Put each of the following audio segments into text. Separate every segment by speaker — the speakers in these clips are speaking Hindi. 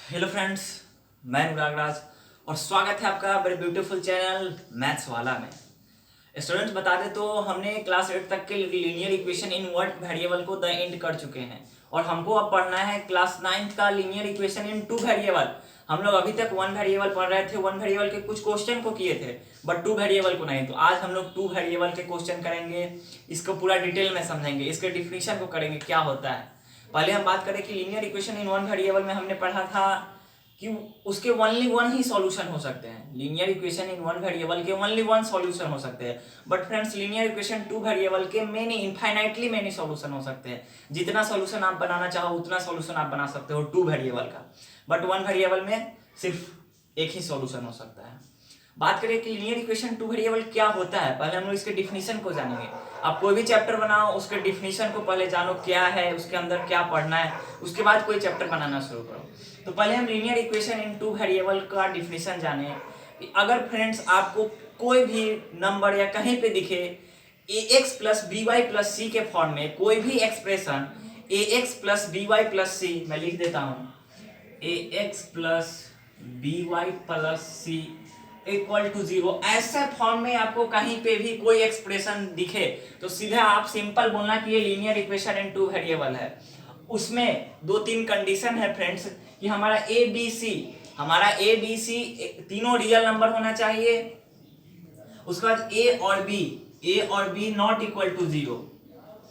Speaker 1: हेलो फ्रेंड्स, मैं अनुराग राज और स्वागत है आपका मेरे ब्यूटीफुल चैनल मैथ्स वाला में। स्टूडेंट्स बता दें तो हमने क्लास 8 तक के linear equation in one variable को द एंड कर चुके हैं और हमको अब पढ़ना है क्लास 9 का linear equation in two variable. हम लोग अभी तक वन वेरिएबल पढ़ रहे थे, वन वेरिएबल के कुछ क्वेश्चन को किए थे बट टू वेरिएबल को नहीं। तो आज हम लोग टू वेरिएबल के क्वेश्चन करेंगे, इसको पूरा डिटेल में समझेंगे, इसके डिफिनीशन को करेंगे क्या होता है। पहले हम बात करें कि linear equation in one variable में हमने पढ़ा था कि उसके ओनली वन ही सॉल्यूशन हो सकते हैं। Linear equation in one variable के ओनली वन सॉल्यूशन हो सकते हैं but friends linear equation two variable के मेनी इनफाइनाइटली मेनी सॉल्यूशन हो सकते हैं। जितना सॉल्यूशन आप बनाना चाहो उतना सॉल्यूशन आप बना सकते हो टू वेरिएबल का, बट वन वेरिएबल में सिर्फ एक ही सॉल्यूशन हो सकता है। बात करें कि लीनियर इक्वेशन टू वेरिएबल क्या होता है, पहले हम लोग इसके डिफिनीशन को जानेंगे। आप कोई भी चैप्टर बनाओ उसके डिफिनीशन को पहले जानो क्या है, उसके अंदर क्या पढ़ना है, उसके बाद कोई चैप्टर बनाना शुरू करो। तो पहले हम linear equation in two variable का डिफिनीशन जाने कि अगर फ्रेंड्स आपको कोई भी नंबर या कहीं पे दिखे A x plus B Y plus C के फॉर्म में कोई भी expression A x plus B Y plus C, मैं लिख देता हूँ A x plus B Y plus C equal to zero, ऐसे फॉर्म में आपको कहीं पे भी कोई एक्सप्रेशन दिखे तो सीधा आप सिंपल बोलना कि ये linear equation in two variable है। उसमें दो तीन कंडीशन है फ्रेंड्स कि हमारा ए बी सी तीनों रियल नंबर होना चाहिए। उसके बाद ए और B not equal to zero,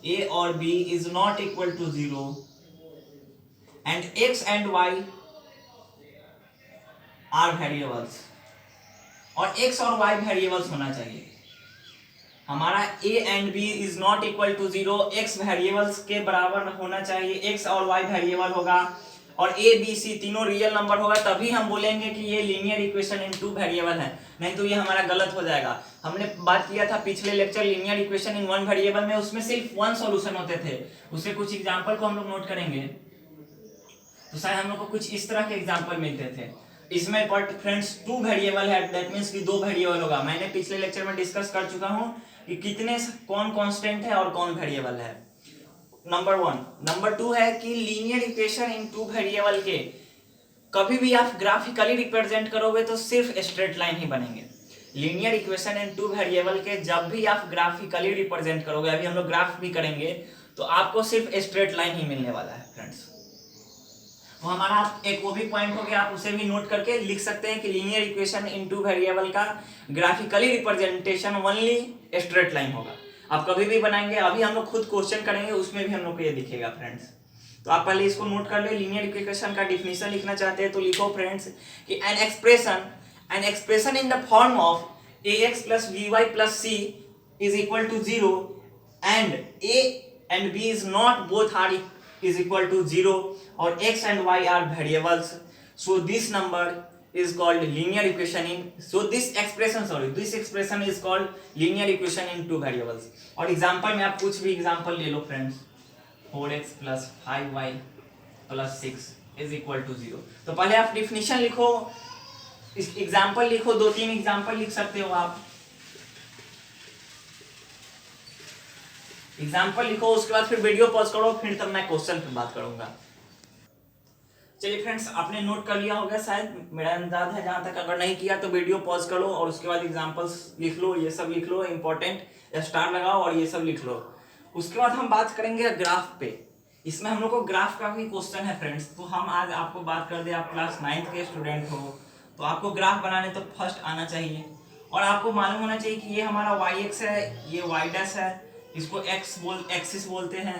Speaker 1: A और B is not equal to zero and X and Y are variables, और x और y वेरिएबल्स होना चाहिए। हमारा a and b is not equal to zero, x variables के बराबर होना चाहिए, x और y वेरिएबल होगा और a b c तीनों रियल नंबर होगा, तभी हम बोलेंगे कि ये linear equation in two variable है। नहीं तो ये हमारा गलत हो जाएगा। हमने बात किया था पिछले lecture linear equation in one variable में, उसमें सिर्फ वन सॉल्यूशन होते थे। उसके कुछ एग्जांपल को हम लोग नोट करेंगे तो शायद हम लोग को कुछ इस तरह के एग्जांपल मिलते थे। इसमें बट फ्रेंड्स टू वेरिएबल है, दैट मींस कि दो वेरिएबल होगा। मैंने पिछले लेक्चर में डिस्कस कर चुका हूं कि कितने कौन कांस्टेंट है और कौन वेरिएबल है। Number one. नंबर टू है कि linear equation in two variable के कभी भी आप ग्राफिकली रिप्रेजेंट करोगे तो सिर्फ स्ट्रेट लाइन ही बनेंगे। Linear equation in two variable के जब भी आप ग्राफिकली रिप्रेजेंट करोगे, अभी हम लोग ग्राफ भी करेंगे, तो आपको सिर्फ स्ट्रेट लाइन ही मिलने वाला है फ्रेंड्स। तो हमारा एक वो भी पॉइंट हो गया, आप उसे भी नोट करके लिख सकते हैं कि linear equation in two variable का graphically representation only straight line होगा। आप कभी भी बनाएंगे, अभी हम लोग खुद क्वेश्चन करेंगे उसमें भी हम लोग को ये दिखेगा फ्रेंड्स। तो आप पहले इसको नोट कर लो। लीनियर इक्वेशन का डिफिनीशन लिखना चाहते हैं तो लिखो फ्रेंड्स कि an expression in the form of a x plus B Y plus c is equal to zero and a and b is not both are is equal to zero or x and y are variables, so this number is called linear equation in, so this expression is called linear equation in two variables। और एग्जांपल में आप कुछ भी एग्जांपल ले लो friends, 4x plus 5y plus 6 is equal to 0। तो पहले आप डिफिनीशन लिखो, इस एग्जांपल लिखो, दो तीन एग्जांपल लिख सकते हो आप। एग्जाम्पल लिखो, उसके बाद फिर वीडियो पॉज करो, फिर तब मैं क्वेश्चन पे बात करूंगा। चलिए फ्रेंड्स, आपने नोट कर लिया होगा शायद, मेरा अंदाज है जहां तक। अगर नहीं किया तो वीडियो पॉज करो और उसके बाद एग्जांपल्स लिख लो, ये सब लिख लो, इंपॉर्टेंट स्टार लगाओ और ये सब लिख लो। उसके बाद हम बात करेंगे ग्राफ पे। इसमें हम लोग को ग्राफ का भी क्वेश्चन है फ्रेंड्स। तो हम आज आपको बात कर दे, आप क्लास 9 के स्टूडेंट हो तो आपको ग्राफ बनाने तो फर्स्ट आना चाहिए और आपको मालूम होना चाहिए कि ये हमारा वाई एक्स है, ये वाई डैश है, इसको एक्सिस बोलते हैं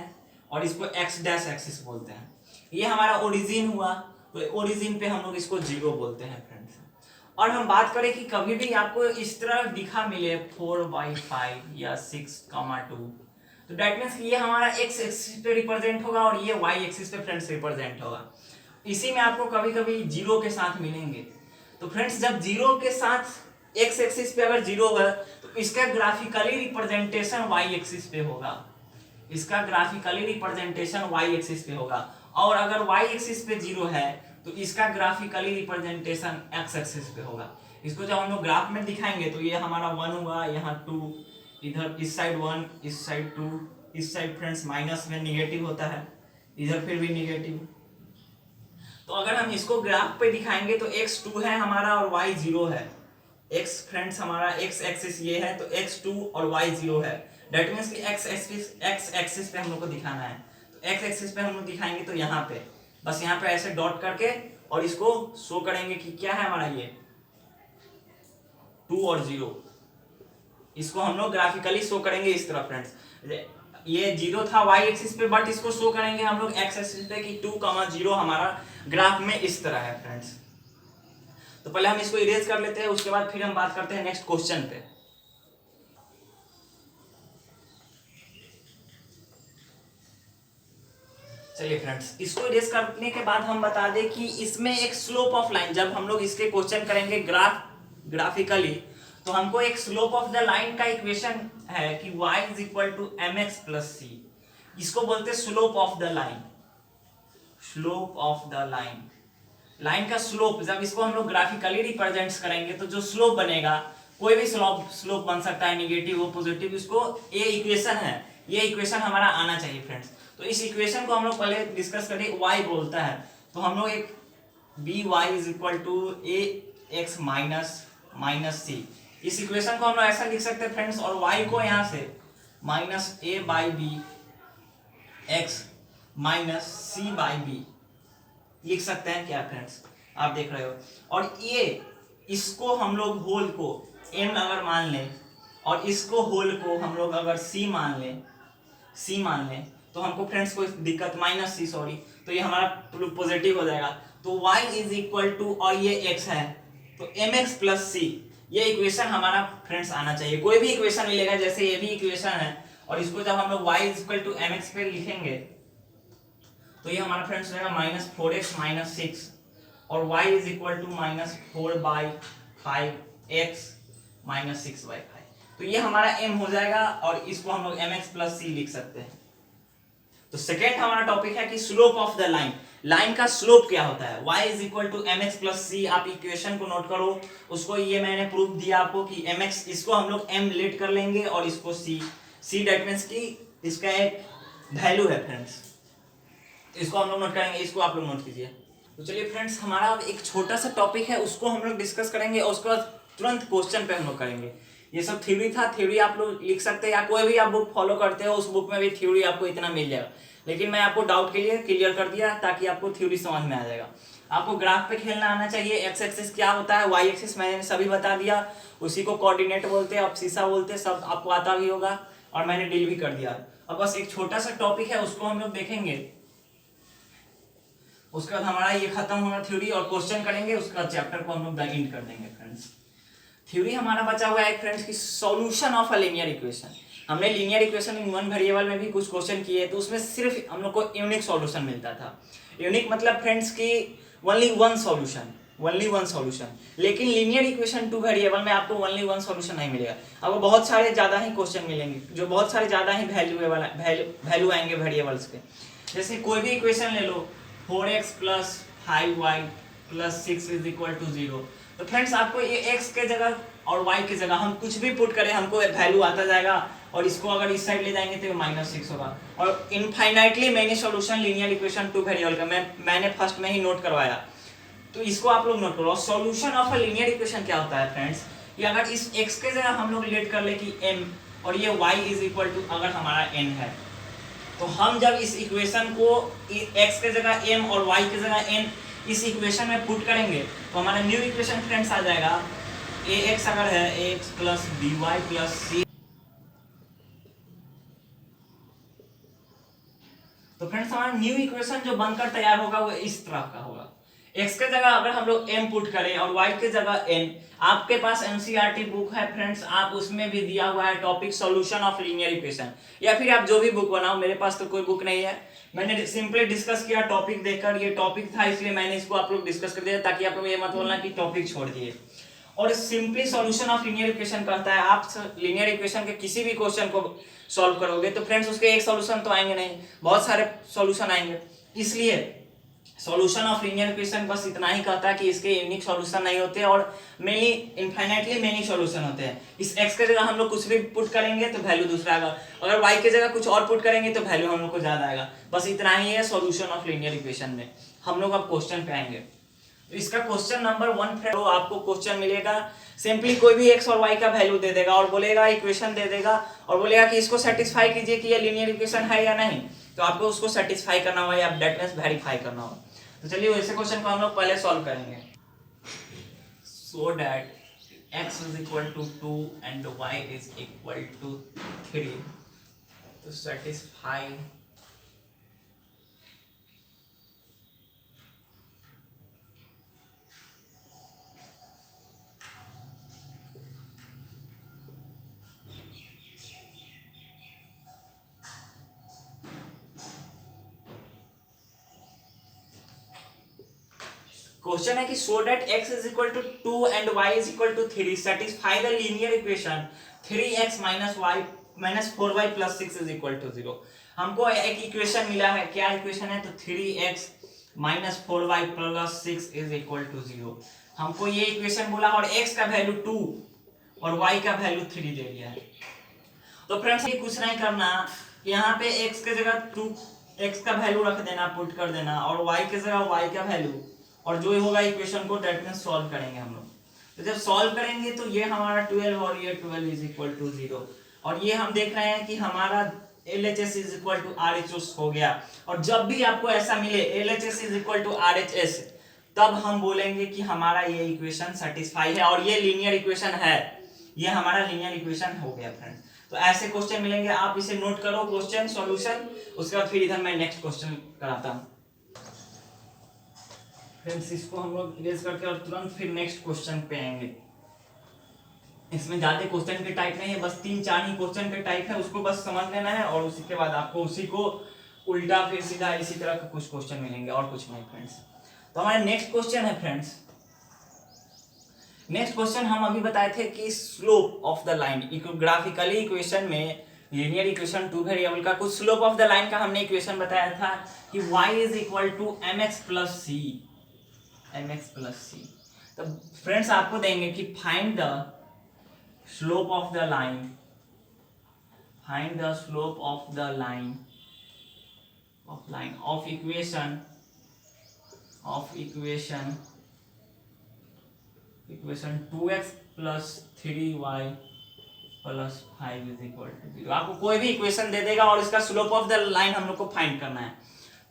Speaker 1: और इसको एक्स डैश एक्सिस बोलते हैं। ये हमारा ओरिजिन हुआ, तो ओरिजिन पे हम लोग इसको जीरो बोलते हैं फ्रेंड्स। और हम बात करें कि कभी भी आपको इस तरह दिखा मिले 4/5 या 6,2, तो दैट मींस ये हमारा एक्स एक्सिस पे रिप्रेजेंट होगा और ये वाई एक्सिस पे फ्रेंड्स रिप्रेजेंट होगा। इसी में आपको कभी कभी जीरो के साथ मिलेंगे। तो फ्रेंड्स जब जीरो के साथ एक्स एक्सिस पे अगर जीरो है तो इसका ग्राफिकली रिप्रेजेंटेशन वाई एक्सिस पे होगा, इसका ग्राफिकली रिप्रेजेंटेशन वाई एक्सिस पे होगा। और अगर वाई एक्सिस पे जीरो है तो इसका ग्राफिकली रिप्रेजेंटेशन एक्स एक्सिस पे होगा। इसको जब हम लोग ग्राफ में दिखाएंगे तो ये हमारा 1 हुआ, यहाँ 2, इधर इस साइड 1, इस साइड 2, इस साइड फ्रेंड्स माइनस में निगेटिव होता है, इधर फिर भी निगेटिव। तो अगर हम इसको ग्राफ पे दिखाएंगे तो x2 है हमारा और y 0 है। x फ्रेंड्स हमारा x एक्सिस ये है, तो x2 और y 0 है। डेट मीन्स कि x एक्सिस पे हम लोग को दिखाना है, तो x एक्सिस पे हम लोग दिखाएंगे तो यहाँ पे बस यहाँ पे ऐसे डॉट करके और इसको शो करेंगे कि क्या है हमारा ये 2 और 0। इसको हम लोग ग्राफिकली शो करेंगे इस तरह फ्रेंड्स, ये 0 था y एक्सिस पे, बट इसको शो करेंगे हम लोग x एक्सिस पे कि 2, 0 हमारा ग्राफ में इस तरह है फ्रेंड्स। तो पहले हम इसको इरेज कर लेते हैं, उसके बाद फिर हम बात करते हैं नेक्स्ट क्वेश्चन पे। चलिए फ्रेंड्स, इसको इरेज करने के बाद हम बता दें कि इसमें एक स्लोप ऑफ लाइन, जब हम लोग इसके क्वेश्चन करेंगे ग्राफिकली, तो हमको एक स्लोप ऑफ द लाइन का इक्वेशन है कि y is equal to mx plus c। इसको बोलते हैं slope of the line. Slope of the line, line का स्लोप, जब इसको हम लोग ग्राफिकली रिप्रेजेंट करेंगे तो जो स्लोप बनेगा, कोई भी स्लोप बन सकता है, नेगेटिव हो पॉजिटिव, इसको ये इक्वेशन है, ये इक्वेशन हमारा आना चाहिए फ्रेंड्स। तो इस इक्वेशन को हम लोग पहले डिस्कस करें, y बोलता है तो हम लोग एक by is equal to ax minus c, इस इक्वेशन को हम लोग ऐसा लिख सकते हैं फ्रेंड्स, और y को यहाँ से minus a by B X minus c by B लिख सकते हैं क्या फ्रेंड्स, आप देख रहे हो। और ये इसको हम लोग होल को m अगर मान लें और इसको होल को हम लोग अगर c मान लें तो हमको फ्रेंड्स कोई दिक्कत माइनस c सॉरी, तो ये हमारा पॉजिटिव हो जाएगा। तो y इज इक्वल टू, और ये x है तो mx प्लस c, ये इक्वेशन हमारा फ्रेंड्स आना चाहिए। कोई भी इक्वेशन मिलेगा, जैसे ये भी इक्वेशन है, और इसको जब हम लोग y is equal to mx पे लिखेंगे तो ये हमारा फ्रेंड्स रहेगा माइनस 4x माइनस 6 और y is equal to minus 4/5x minus 6/5। तो ये हमारा m हो जाएगा और इसको हम लोग mx प्लस c लिख सकते हैं। तो सेकेंड हमारा टॉपिक है कि slope of the line, line का स्लोप क्या होता है। y is equal to mx plus c, आप इक्वेशन को नोट करो, उसको ये मैंने प्रूफ दिया आपको कि mx, इसको हम लोग m लेट कर लेंगे और इसको c डेट मींस की इसका एक वैल्यू है फ्रेंड्स, इसको हम लोग नोट करेंगे, इसको आप लोग नोट कीजिए। तो चलिए फ्रेंड्स, हमारा अब एक छोटा सा टॉपिक है, उसको हम लोग डिस्कस करेंगे और उसके बाद तुरंत क्वेश्चन पे हम लोग करेंगे। ये सब थ्योरी था, थ्योरी आप लोग लिख सकते हैं या कोई भी आप बुक फॉलो करते हो उस बुक में भी थ्योरी आपको इतना मिल जाएगा, लेकिन मैं आपको डाउट के लिए क्लियर कर दिया ताकि आपको थ्योरी समझ में आ जाएगा। आपको ग्राफ पे खेलना आना चाहिए, एक्स एक्सिस क्या होता है, वाई एक्सिस मैंने सभी बता दिया, उसी को कोऑर्डिनेट बोलते हैं, अब्सिसा बोलते हैं, सब आपको आता भी होगा और मैंने डील भी कर दिया। अब बस एक छोटा सा टॉपिक है, उसको हम लोग देखेंगे, उसके बाद हमारा ये खत्म होगा थ्योरी और क्वेश्चन करेंगे, उसके बाद चैप्टर को हम लोग एंड कर देंगे फ्रेंड्स। थ्योरी हमारा बचा हुआ है फ्रेंड्स की solution of a linear equation. हमने linear equation in one variable में भी कुछ क्वेश्चन किए, तो उसमें सिर्फ हम लोग को यूनिक सॉल्यूशन मिलता था। यूनिक मतलब फ्रेंड्स की ओनली वन सॉल्यूशन, लेकिन लीनियर इक्वेशन टू वेरिएबल में आपको ओनली वन सॉल्यूशन नहीं मिलेगा, आपको बहुत सारे ज्यादा ही क्वेश्चन मिलेंगे, जो बहुत सारे ज्यादा ही वैल्यू आएंगे वेरिएबल्स के। जैसे कोई भी इक्वेशन ले लो, 4x plus 5y plus 6 is equal to 0, तो फ्रेंड्स आपको ये x के जगह और y के जगह हम कुछ भी पुट करें, हमको वैल्यू आता जाएगा, और इसको अगर इस साइड ले जाएंगे तो -6 होगा। और infinitely many solution linear equation two variable का मैंने फर्स्ट में ही नोट करवाया, तो इसको आप लोग नोट करो। Solution of a linear equation क्या होता है फ्रेंड्स, कि अगर इस x के जगह हम लोग लेट कर ले कि m और ये y इज इक्वल टू अगर हमारा n है, तो हम जब इस इक्वेशन को x के जगह m और y के जगह n इस इक्वेशन में पुट करेंगे तो हमारा न्यू इक्वेशन फ्रेंड्स आ जाएगा ax अगर है ax plus by plus c। तो फ्रेंड्स हमारा न्यू इक्वेशन जो बनकर तैयार होगा वो इस तरह का होगा। x के जगह अगर हम लोग m पुट करें और y के जगह n, आपके पास एनसीईआरटी बुक है फ्रेंड्स, आप उसमें भी दिया हुआ है topic solution of linear equation, या फिर आप जो भी बुक बनाओ, मेरे पास तो कोई बुक नहीं है, मैंने सिंपली डिस्कस किया टॉपिक देखकर, ये टॉपिक था इसलिए मैंने इसको आप लोग डिस्कस कर दिया, ताकि आप लोग ये मत बोलना कि टॉपिक छोड़ दिए। और simply solution of linear equation कहता है, आप लीनियर इक्वेशन के किसी भी क्वेश्चन को सॉल्व करोगे तो फ्रेंड्स उसके एक सॉल्यूशन तो आएंगे नहीं, बहुत सारे सॉल्यूशन आएंगे, इसलिए सॉल्यूशन ऑफ लीनियर इक्वेशन बस इतना ही कहता है कि इसके यूनिक सॉल्यूशन नहीं होते और मेनी इनफाइनाइटली मेनी सॉल्यूशन होते हैं। इस x के जगह हम लोग कुछ भी पुट करेंगे तो वैल्यू दूसरा आएगा, अगर y के जगह कुछ और पुट करेंगे तो वैल्यू हम लोग को ज्यादा आएगा, बस इतना ही है सॉल्यूशन ऑफ लीनियर इक्वेशन में। हम लोग अब क्वेश्चन पे आएंगे। तो इसका क्वेश्चन नंबर 1 फ्रेंड, तो आपको क्वेश्चन मिलेगा सिंपली कोई भी x और y का वैल्यू दे देगा और बोलेगा इक्वेशन दे देगा और बोलेगा कि इसको सेटिस्फाई कीजिए कि ये लीनियर इक्वेशन है या नहीं। तो आपको उसको सेटिस्फाई करना होगा या दैट मींस वेरीफाई करना होगा। तो चलिए वैसे क्वेश्चन को हम लोग पहले सॉल्व करेंगे। So that x is equal to 2 and y is equal to 3 to satisfy question है कि so that x is equal to 2 and y is equal to 3 satisfy the linear equation 3x minus y minus 4y plus 6 is equal to 0। हमको एक इक्वेशन मिला है, क्या इक्वेशन है? तो 3x minus 4y plus 6 is equal to 0। हमको ये इक्वेशन बोला और x का वैल्यू 2 और y का वैल्यू 3 दे दिया है। तो फ्रेंड्स ये कुछ नहीं करना, यहाँ पे x के जगह 2 x का वैल्यू रख देना, पुट कर देना और y के जगह y का वैल्यू और जो होगा इक्वेशन को डेट में सॉल्व करेंगे हम लोग। तो जब सॉल्व करेंगे तो ये हमारा 12 और ये 12 इज इक्वल टू 0 और ये हम देख रहे हैं कि हमारा LHS is equal to RHS हो गया। और जब भी आपको ऐसा मिले LHS is equal to RHS तब हम बोलेंगे कि हमारा ये इक्वेशन सेटिस्फाई है और ये लीनियर इक्वेशन है, ये हमारा लीनियर इक्वेशन हो गया फ्रेंड्स। तो ऐसे क्वेश्चन मिलेंगे, आप इसे नोट करो क्वेश्चन सॉल्यूशन, उसके बाद फिर इधर मैं नेक्स्ट क्वेश्चन कराता हूँ। फ्रेंड्स इसको हम लोग इरेज करके और तुरंत फिर नेक्स्ट क्वेश्चन पे आएंगे। इसमें ज्यादा क्वेश्चन के टाइप नहीं है, बस 3-4 ही क्वेश्चन के टाइप है, उसको बस समझ लेना है और उसी के बाद आपको उसी को उल्टा फिर सीधा इसी तरह का कुछ क्वेश्चन मिलेंगे और कुछ नहीं फ्रेंड्स। तो हमारा नेक्स्ट क्वेश्चन है फ्रेंड्स, नेक्स्ट क्वेश्चन हम अभी बताए थे कि slope of the line, graphically equation में लीनियर इक्वेशन 2 वेरिएबल का कुछ स्लोप ऑफ द लाइन का हमने इक्वेशन बताया था कि y is equal to mx plus C, mx plus C. तो फ्रेंड्स आपको देंगे कि find the slope of the line, find the slope of the line of equation equation 2x plus 3y plus 5 is equal to 0। आपको कोई भी इक्वेशन दे देगा और इसका स्लोप ऑफ द लाइन हम लोग को फाइंड करना है।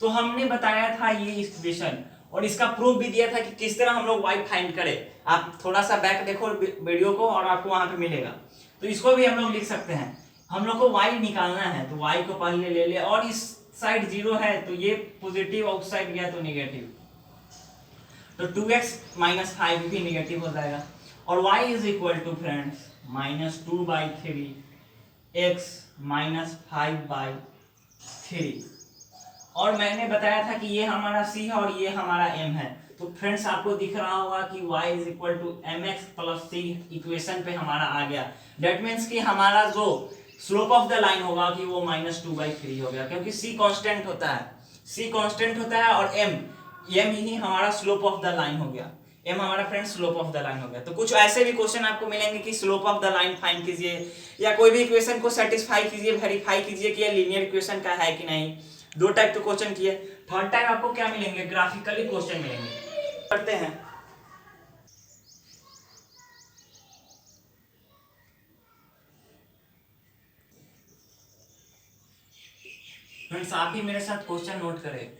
Speaker 1: तो हमने बताया था ये इक्वेशन और इसका प्रूफ भी दिया था कि किस तरह हम लोग y फाइंड करें। आप थोड़ा सा बैक देखो वीडियो को और आपको वहां पे मिलेगा। तो इसको भी हम लोग लिख सकते हैं, हम लोग को y निकालना है तो y को पहले ले ले और इस साइड 0 है तो ये पॉजिटिव, आउट साइड गया तो नेगेटिव, तो 2x माइनस 5 भी नेगेटिव हो जाएगा और y is equal to friends minus 2/3 x minus 5/3। और मैंने बताया था कि ये हमारा c है और ये हमारा m है। तो फ्रेंड्स आपको दिख रहा होगा कि y is equal to mx plus c equation पे हमारा आ गया। दैट मीन्स कि हमारा जो स्लोप ऑफ द लाइन होगा कि वो -2/3 हो गया, क्योंकि c कांस्टेंट होता है, c कांस्टेंट होता है और m ही हमारा स्लोप ऑफ द लाइन हो गया, m हमारा friends slope of the line हो गया। तो कुछ ऐसे भी क्वेश्चन आपको मिलेंगे कि slope of the line find कीजिए या कोई भी इक्वेशन को सेटिस्फाई कीजिए, वेरीफाई कीजिए कि ये लीनियर इक्वेशन का है कि नहीं। 2 टाइप के क्वेश्चन किए। थर्ड टाइप आपको क्या मिलेंगे? ग्राफिकली क्वेश्चन मिलेंगे। करते हैं फ्रेंड्स, आप भी मेरे साथ क्वेश्चन नोट करें।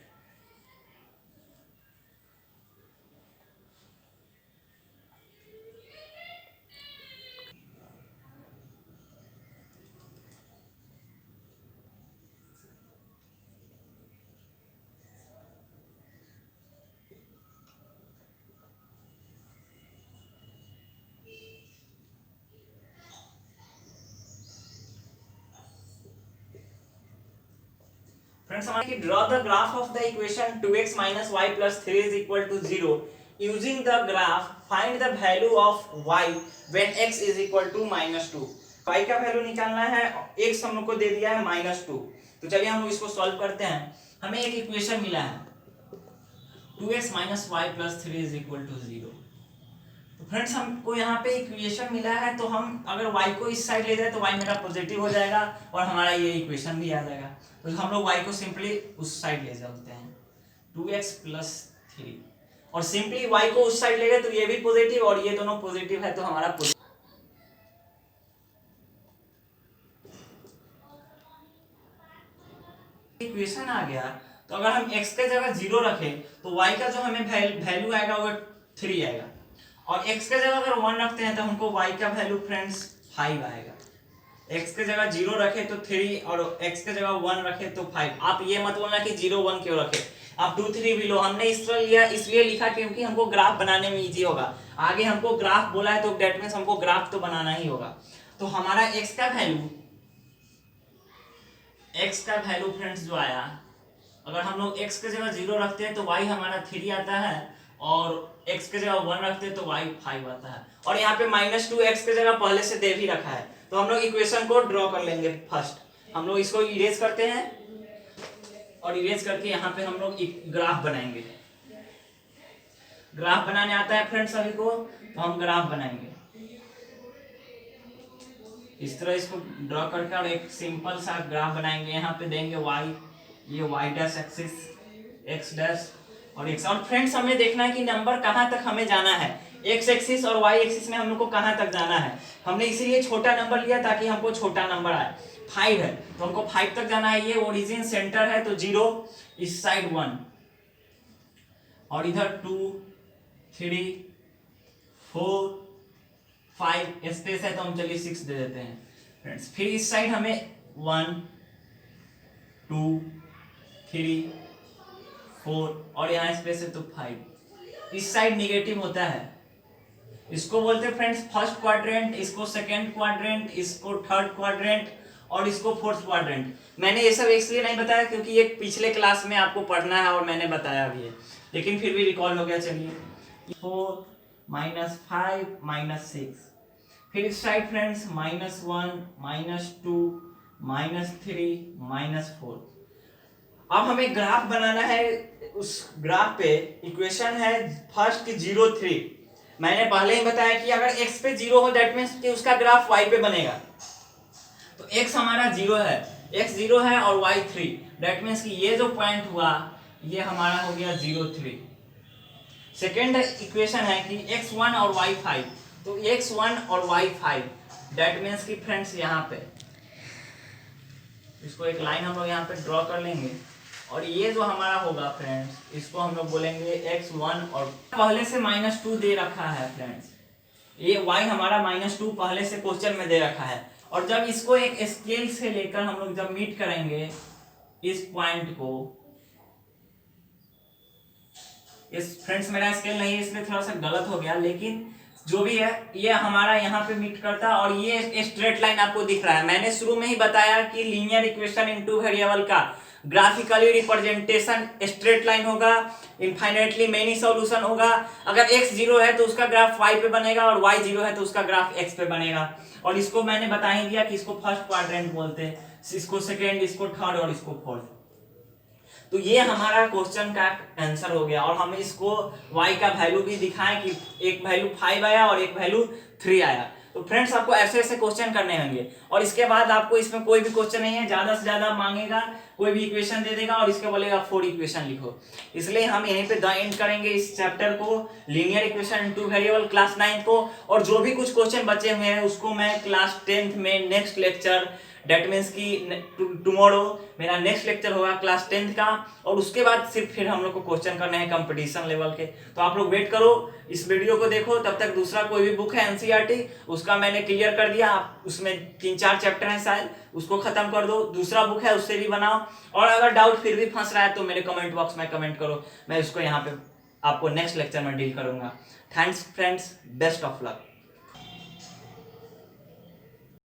Speaker 1: फ्रेंड्स हमारे draw the graph of the equation 2x minus y plus 3 is equal to 0 using the graph find the value of y when x is equal to -2। y का वैल्यू निकालना है, x हम लोग को दे दिया है -2। तो चलिए हम लोग इसको सॉल्व करते हैं। हमें एक इक्वेशन मिला है 2x minus y plus 3 is equal to 0। तो फ्रेंड्स हमको यहाँ पे इक्वेशन मिला है, तो हम अगर y को इस साइड ले जाए तो y मेरा पॉजिटिव हो जाएगा और हमारा ये इक्वेशन भी आ जाएगा। तो हम लोग y को सिंपली उस साइड ले जाते हैं। 2x प्लस 3 और सिंपली y को उस साइड ले गए तो ये भी पॉजिटिव और ये दोनों पॉजिटिव है तो हमारा इक्वेशन आ गया। तो अगर हम x के जगह 0 रखें तो y का जो हमें वैल्यू आएगा वो 3 आएगा और x के जगह अगर 1 रखते हैं तो हमको y का वैल्यू फ्रेंड्स 5 आएगा। x के जगह 0 रखे तो 3 और x के जगह 1 रखे तो 5। आप ये मत बोलना कि 0 1 क्यों रखे, आप 2 3 भी लो। हमने इसलिए लिखा क्योंकि हमको ग्राफ बनाने में इजी होगा। आगे हमको ग्राफ बोला है तो दैट मींस हमको ग्राफ तो बनाना ही होगा। तो हमारा x का वैल्यू फ्रेंड्स जो आया, अगर हम लोग x के जगह 0 रखते हैं तो y हमारा 3 आता है और x के जगह 1 रखते हैं तो y 5 आता है। और यहाँ पे -2x के जगह पहले से दे भी रखा है तो हम लोग इक्वेशन को ड्रॉ कर लेंगे। फर्स्ट हम लोग इसको इरेज करते हैं और इरेज करके यहाँ पे हम लोग एक ग्राफ बनाएंगे। ग्राफ बनाने आता है फ्रेंड्स सभी को, तो हम ग्राफ बनाएंगे इस तरह, इसको ड्रॉ करके और एक सिंपल सा ग्राफ बनाएंगे। यहाँ पे देंगे y, ये y dash axis, x dash और x। और फ्रेंड्स हमें देखना है कि नंबर कहाँ तक हमें जाना है, x एक्सिस और y एक्सिस में हम लोग को कहाँ तक जाना है। हमने इसीलिए छोटा नंबर लिया ताकि हमको छोटा नंबर आए। 5 है तो हमको 5 तक जाना है। ये ओरिजिन सेंटर है तो 0, इस साइड 1 और इधर 2 3 4 5 स्पेस है तो हम चलिए 6 दे देते हैं फ्रेंड्स। फिर इस साइड हमें 1 2 3 4 और यहाँ स्पेस है तो 5। इस साइड निगेटिव होता है, इसको बोलते हैं फ्रेंड्स फर्स्ट क्वाड्रेंट, इसको सेकंड क्वाड्रेंट, इसको थर्ड क्वाड्रेंट और इसको फोर्थ क्वाड्रेंट। मैंने ये सब इसलिए नहीं बताया क्योंकि ये पिछले क्लास में आपको पढ़ना है और मैंने बताया भी है, लेकिन फिर भी रिकॉल हो गया। चलिए 4 -5 -6। फिर इस साइड फ्रेंड्स -1 -2 -3 -4। अब हमें ग्राफ बनाना है। उस ग्राफ पे इक्वेशन है फर्स्ट 0 3। मैंने पहले ही बताया कि अगर x पे 0 हो दैट मींस कि उसका ग्राफ y पे बनेगा। तो x हमारा 0 है, x 0 है और y 3, दैट मींस कि ये जो पॉइंट हुआ ये हमारा हो गया 0 3। सेकेंड इक्वेशन है कि x1 और y 5, तो x1 और y 5 दैट मींस कि फ्रेंड्स यहाँ पे इसको एक लाइन हम लोग यहाँ पे ड्रॉ कर लेंगे और ये जो हमारा होगा फ्रेंड्स इसको हम लोग बोलेंगे x1 और पहले से -2 दे रखा है फ्रेंड्स। ये y हमारा -2 पहले से क्वेश्चन में दे रखा है और जब इसको एक स्केल से लेकर हम लोग जब मीट करेंगे इस पॉइंट को, इस फ्रेंड्स मेरा स्केल नहीं है इसलिए थोड़ा सा गलत हो गया, लेकिन जो भी है ये हमारा यहाँ पे मीट करता है और ये स्ट्रेट लाइन आपको दिख रहा है। मैंने शुरू में ही बताया कि लीनियर इक्वेशन इन 2 वेरिएबल का ग्राफिकली रिप्रेजेंटेशन स्ट्रेट लाइन होगा, इनफाइनाइटली मेनी सॉल्यूशन होगा। अगर x 0 है तो उसका ग्राफ y पे बनेगा और y 0 है तो उसका ग्राफ x पे बनेगा। और इसको मैंने बता ही दिया कि इसको फर्स्ट क्वाड्रेंट बोलते हैं, इसको सेकेंड, इसको थर्ड और इसको फोर्थ। तो ये हमारा क्वेश्चन का आंसर हो गया और हम इसको y का वैल्यू भी दिखाएं कि एक वैल्यू 5 आया और एक वैल्यू 3 आया। तो फ्रेंड्स आपको ऐसे ऐसे क्वेश्चन करने होंगे और इसके बाद आपको इसमें कोई भी क्वेश्चन नहीं है, ज्यादा से ज्यादा मांगेगा, कोई भी इक्वेशन दे देगा और इसके बोलेगा 4 इक्वेशन लिखो। इसलिए हम यहीं पे द एंड करेंगे इस चैप्टर को, लीनियर इक्वेशन इन 2 वेरिएबल क्लास 9 को। और जो भी कुछ क्वेश्चन बचे हुए हैं उसको मैं क्लास 10th में नेक्स्ट लेक्चर, डेट मीन्स की टुमारो मेरा नेक्स्ट लेक्चर होगा क्लास 10th का और उसके बाद सिर्फ फिर हम लोग को क्वेश्चन करने हैं कंपटीशन लेवल के। तो आप लोग वेट करो, इस वीडियो को देखो, तब तक दूसरा कोई भी बुक है एनसीईआरटी उसका मैंने क्लियर कर दिया, आप उसमें 3-4 चैप्टर हैं शायद, उसको खत्म कर दो। दूसरा बुक है उससे भी बनाओ और अगर डाउट फिर भी फंस रहा है तो मेरे कमेंट बॉक्स में कमेंट करो, मैं इसको यहाँ पे आपको नेक्स्ट लेक्चर में डील करूंगा। Thanks friends, best of luck.